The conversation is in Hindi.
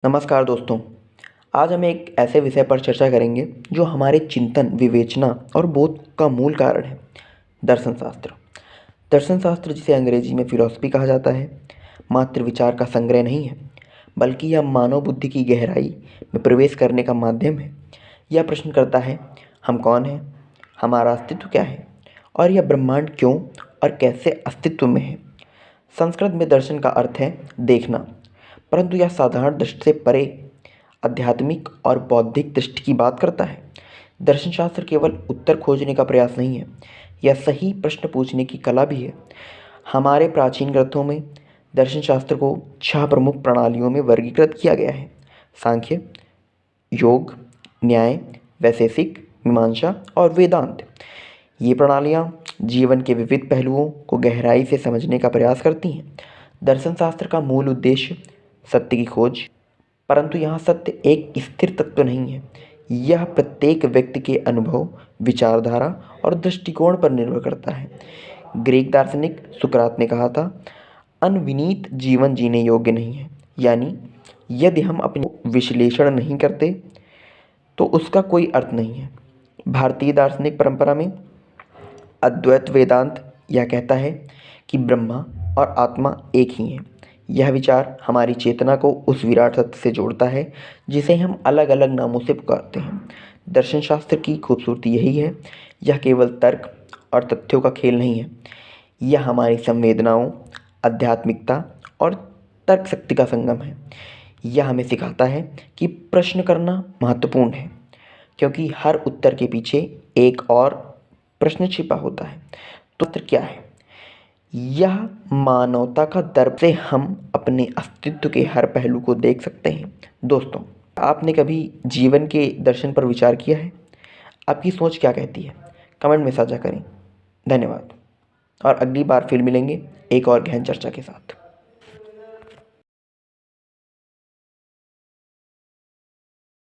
नमस्कार दोस्तों। आज हम एक ऐसे विषय पर चर्चा करेंगे जो हमारे चिंतन, विवेचना और बोध का मूल कारण है, दर्शन शास्त्र। दर्शन शास्त्र, जिसे अंग्रेजी में फिलॉसफी कहा जाता है, मात्र विचार का संग्रह नहीं है, बल्कि यह मानव बुद्धि की गहराई में प्रवेश करने का माध्यम है। यह प्रश्न करता है, हम कौन हैं, हमारा अस्तित्व क्या है और यह ब्रह्मांड क्यों और कैसे अस्तित्व में है। संस्कृत में दर्शन का अर्थ है देखना, परंतु यह साधारण दृष्टि से परे आध्यात्मिक और बौद्धिक दृष्टि की बात करता है। दर्शन शास्त्र केवल उत्तर खोजने का प्रयास नहीं है, यह सही प्रश्न पूछने की कला भी है। हमारे प्राचीन ग्रंथों में दर्शन शास्त्र को 6 प्रमुख प्रणालियों में वर्गीकृत किया गया है: सांख्य, योग, न्याय, वैशेषिक, मीमांसा और वेदांत। ये प्रणालियाँ जीवन के विविध पहलुओं को गहराई से समझने का प्रयास करती हैं। दर्शन शास्त्र का मूल उद्देश्य सत्य की खोज, परंतु यहाँ सत्य एक स्थिर तत्व नहीं है। यह प्रत्येक व्यक्ति के अनुभव, विचारधारा और दृष्टिकोण पर निर्भर करता है। ग्रीक दार्शनिक सुकरात ने कहा था, अनविनीत जीवन जीने योग्य नहीं है। यानी यदि हम अपने विश्लेषण नहीं करते तो उसका कोई अर्थ नहीं है। भारतीय दार्शनिक परंपरा में अद्वैत वेदांत यह कहता है कि ब्रह्मा और आत्मा एक ही हैं। यह विचार हमारी चेतना को उस विराट सत्य से जोड़ता है जिसे हम अलग अलग नामों से पुकारते हैं। दर्शन शास्त्र की खूबसूरती यही है, यह केवल तर्क और तथ्यों का खेल नहीं है, यह हमारी संवेदनाओं, आध्यात्मिकता और तर्क शक्ति का संगम है। यह हमें सिखाता है कि प्रश्न करना महत्वपूर्ण है, क्योंकि हर उत्तर के पीछे एक और प्रश्न छिपा होता है। तो उत्तर क्या है? यह मानवता का दर्पण से हम अपने अस्तित्व के हर पहलू को देख सकते हैं। दोस्तों, आपने कभी जीवन के दर्शन पर विचार किया है? आपकी सोच क्या कहती है? कमेंट में साझा करें। धन्यवाद और अगली बार फिर मिलेंगे एक और गहन चर्चा के साथ।